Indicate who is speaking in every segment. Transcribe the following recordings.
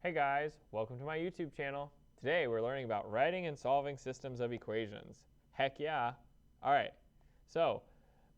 Speaker 1: Hey guys, welcome to my YouTube channel. Today we're learning about writing and solving systems of equations. Heck yeah. All right, so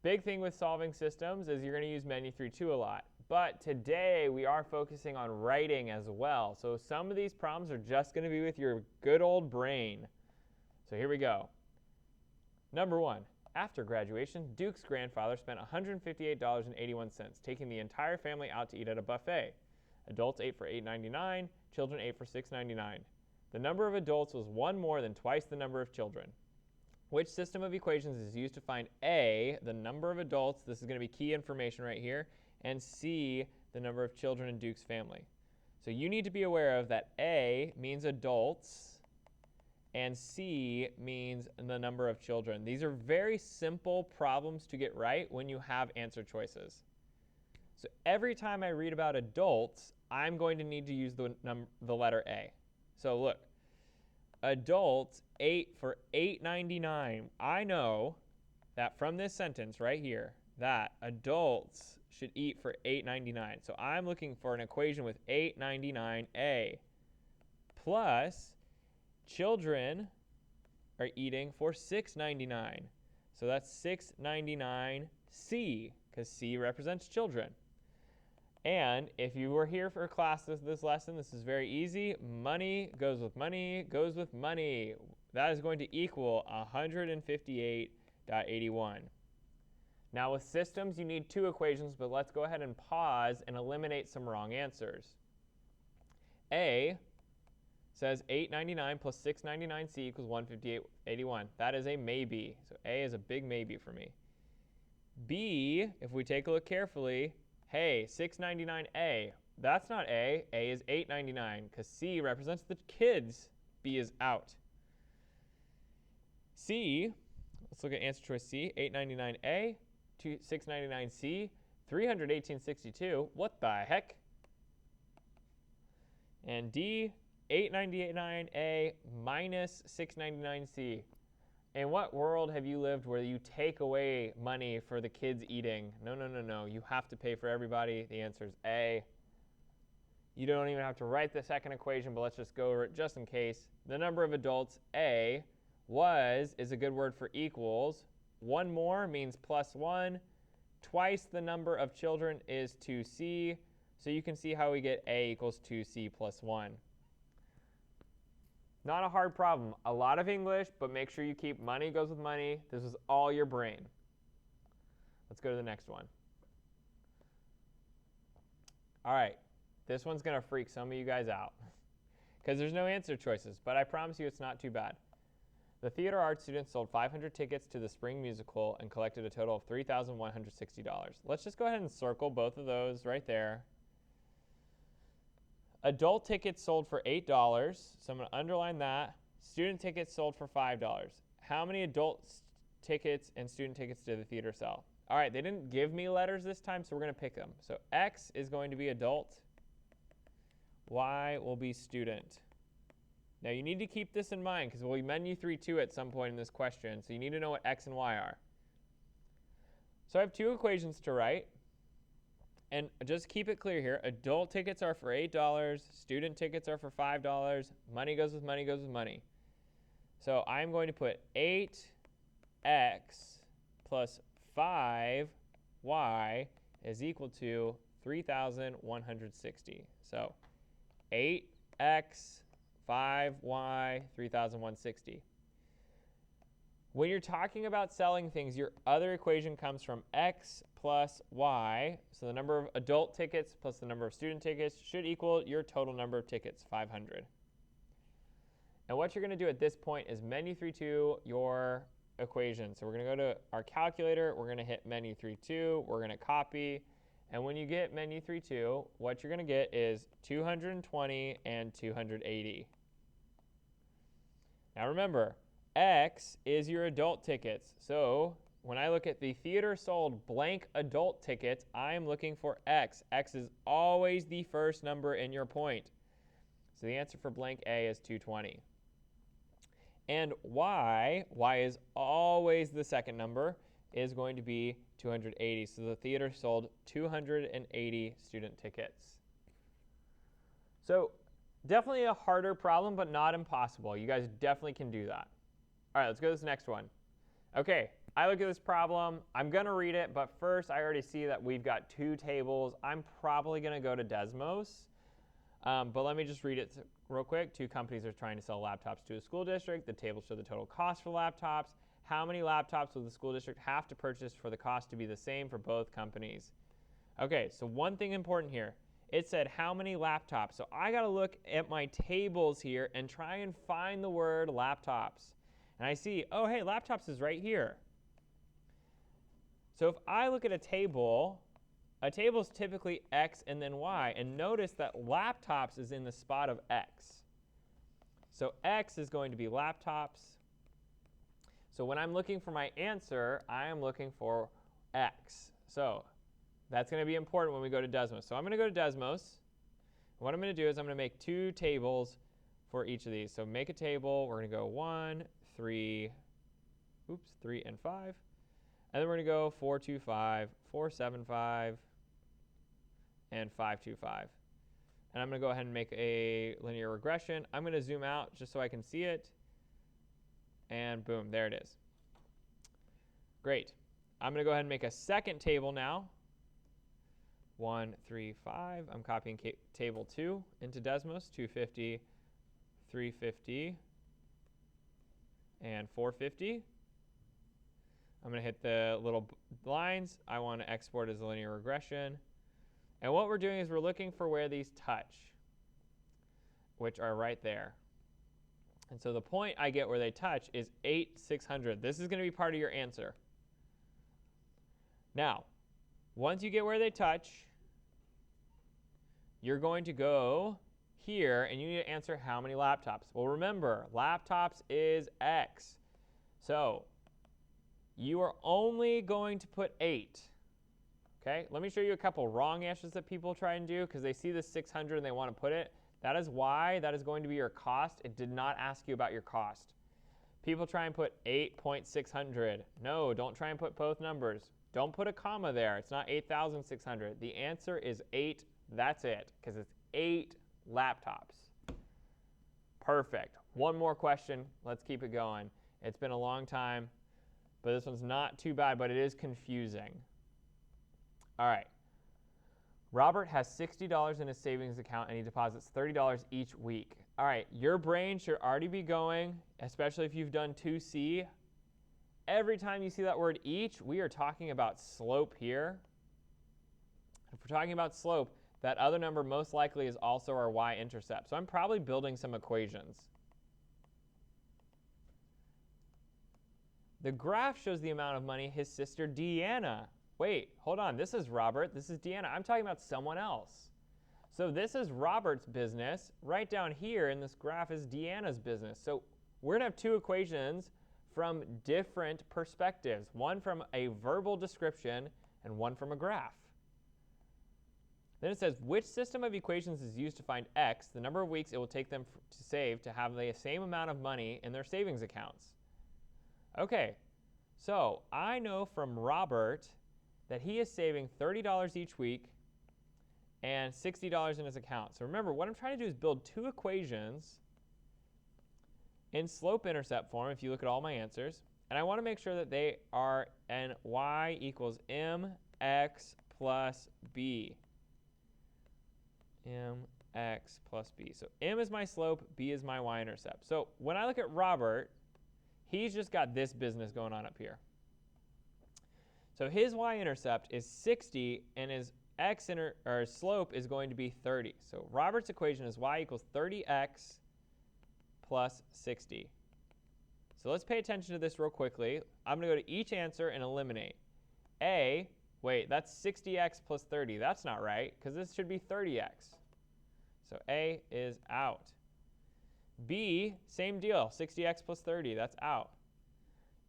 Speaker 1: big thing with solving systems is you're going to use Menu 3.2 a lot. But today we are focusing on writing as well. So some of these problems are just going to be with your good old brain. So here we go. Number one, after graduation, Duke's grandfather spent $158.81, taking the entire family out to eat at a buffet. Adults ate for $8.99, children ate for $6.99. The number of adults was one more than twice the number of children. Which system of equations is used to find A, the number of adults, this is going to be key information right here, and C, the number of children in Duke's family? So you need to be aware of that A means adults, and C means the number of children. These are very simple problems to get right when you have answer choices. So every time I read about adults, I'm going to need to use the letter A. So look, adults ate for $8.99. I know that from this sentence right here, that adults should eat for $8.99. So I'm looking for an equation with $8.99A plus children are eating for $6.99. So that's $6.99C, because C represents children. And if you were here for class this lesson, this is very easy. Money goes with money goes with money. That is going to equal 158.81. Now with systems, you need two equations, but let's go ahead and pause and eliminate some wrong answers. A says 8.99 plus 6.99C equals 158.81. That is a maybe. So A is a big maybe for me. B, if we take a look carefully, hey, 6.99A, that's not A. A is 8.99 because C represents the kids. B is out. C, let's look at answer choice C, 8.99A, 6.99C, 318.62. What the heck? And D, 8.99A minus 6.99C. In what world have you lived where you take away money for the kids eating? No, no, no, no. You have to pay for everybody. The answer is A. You don't even have to write the second equation, but let's just go over it just in case. The number of adults, A, is a good word for equals. One more means plus one. Twice the number of children is 2C. So you can see how we get A equals 2C plus 1. Not a hard problem. A lot of English, but make sure you keep money goes with money. This is all your brain. Let's go to the next one. All right. This one's going to freak some of you guys out because there's no answer choices, but I promise you it's not too bad. The theater arts students sold 500 tickets to the spring musical and collected a total of $3,160. Let's just go ahead and circle both of those right there. Adult tickets sold for $8, so I'm going to underline that. Student tickets sold for $5. How many adult tickets and student tickets did the theater sell? All right, they didn't give me letters this time, so we're going to pick them. So X is going to be adult. Y will be student. Now you need to keep this in mind because we'll be Menu 3.2 at some point in this question, so you need to know what X and Y are. So I have two equations to write. And just keep it clear here, adult tickets are for $8, student tickets are for $5, money goes with money goes with money. So I'm going to put 8x plus 5y is equal to 3,160. So 8x, 5y, 3,160. When you're talking about selling things, your other equation comes from X plus Y. So the number of adult tickets plus the number of student tickets should equal your total number of tickets, 500. And what you're going to do at this point is Menu 3.2 your equation. So we're going to go to our calculator. We're going to hit Menu 3.2. We're going to copy. And when you get Menu 3.2, what you're going to get is 220 and 280. Now remember, X is your adult tickets. So when I look at the theater sold blank adult tickets, I'm looking for X. X is always the first number in your point. So the answer for blank A is 220. And Y is always the second number, is going to be 280. So the theater sold 280 student tickets. So Definitely a harder problem, but not impossible. You guys definitely can do that. All right, let's go to this next one. Okay, I look at this problem. I'm going to read it, but first I already see that we've got two tables. I'm probably going to go to Desmos, but let me just read it real quick. Two companies are trying to sell laptops to a school district. The tables show the total cost for laptops. How many laptops will the school district have to purchase for the cost to be the same for both companies? Okay, so one thing important here. It said how many laptops. So I got to look at my tables here and try and find the word laptops. And I see, oh, hey, laptops is right here. So if I look at a table is typically X and then Y. And notice that laptops is in the spot of X. So X is going to be laptops. So when I'm looking for my answer, I am looking for X. So that's going to be important when we go to Desmos. So I'm going to go to Desmos. What I'm going to do is I'm going to make two tables for each of these. So make a table. We're going to go 1, 3, 3 and 5. And then we're going to go 4, 2, 5, 4, 7, 5, and 5, 2, 5. And I'm going to go ahead and make a linear regression. I'm going to zoom out just so I can see it. And boom, there it is. Great. I'm going to go ahead and make a second table now. 1, 3, 5. I'm copying table 2 into Desmos. 250, 350, and 450. I'm going to hit the little lines. I want to export as a linear regression. And what we're doing is we're looking for where these touch, which are right there. And so the point I get where they touch is 8, 600. This is going to be part of your answer. Now, once you get where they touch, you're going to go here, and you need to answer how many laptops. Well, remember, laptops is X. So you are only going to put 8. Okay, let me show you a couple wrong answers that people try and do because they see the 600 and they want to put it. That is why that is going to be your cost. It did not ask you about your cost. People try and put 8.600. No, don't try and put both numbers. Don't put a comma there. It's not 8,600. The answer is 8. That's it, because it's 8 laptops. Perfect. One more question. Let's keep it going. It's been a long time, but this one's not too bad, but it is confusing. All right. Robert has $60 in his savings account, and he deposits $30 each week. All right, your brain should already be going, especially if you've done 2C. Every time you see that word each, we are talking about slope here. If we're talking about slope, that other number most likely is also our y-intercept. So I'm probably building some equations. The graph shows the amount of money his sister Deanna. Wait, hold on. This is Robert. This is Deanna. I'm talking about someone else. So this is Robert's business. Right down here in this graph is Deanna's business. So we're going to have two equations from different perspectives. One from a verbal description and one from a graph. Then it says, which system of equations is used to find x, the number of weeks it will take them to save to have the same amount of money in their savings accounts? Okay, so I know from Robert that he is saving $30 each week and $60 in his account. So remember, what I'm trying to do is build two equations in slope-intercept form, if you look at all my answers. And I want to make sure that they are in y equals mx plus b. mx plus b. So m is my slope, b is my y-intercept. So when I look at Robert, he's just got this business going on up here. So his y-intercept is 60, and his slope is going to be 30. So Robert's equation is y equals 30x plus 60. So let's pay attention to this real quickly. I'm going to go to each answer and eliminate. A, wait, that's 60x plus 30. That's not right, because this should be 30x. So A is out. B, same deal, 60x plus 30. That's out.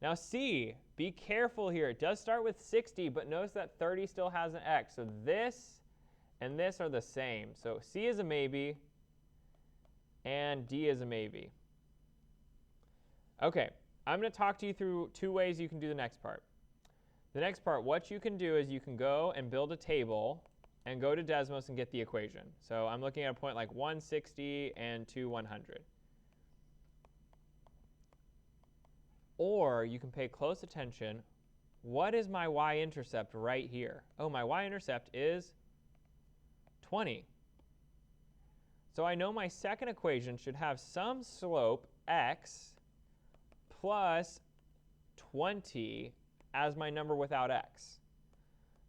Speaker 1: Now C, be careful here. It does start with 60, but notice that 30 still has an x. So this and this are the same. So C is a maybe, and D is a maybe. Okay, I'm going to talk to you through two ways you can do the next part. The next part, what you can do is you can go and build a table and go to Desmos and get the equation. So I'm looking at a point like 160 and 100. Or you can pay close attention. What is my y-intercept right here? Oh, my y-intercept is 20. So I know my second equation should have some slope x plus 20 as my number without x.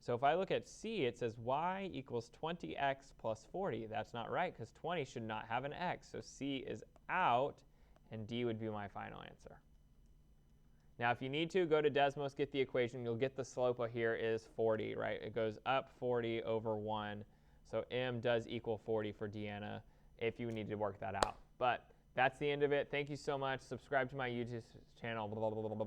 Speaker 1: So if I look at C, it says y equals 20x plus 40. That's not right because 20 should not have an x. So C is out, and D would be my final answer. Now, if you need to, go to Desmos, get the equation. You'll get the slope here is 40, right? It goes up 40 over 1. So M does equal 40 for Deanna if you need to work that out. But that's the end of it. Thank you so much. Subscribe to my YouTube channel. Blah, blah, blah, blah, blah.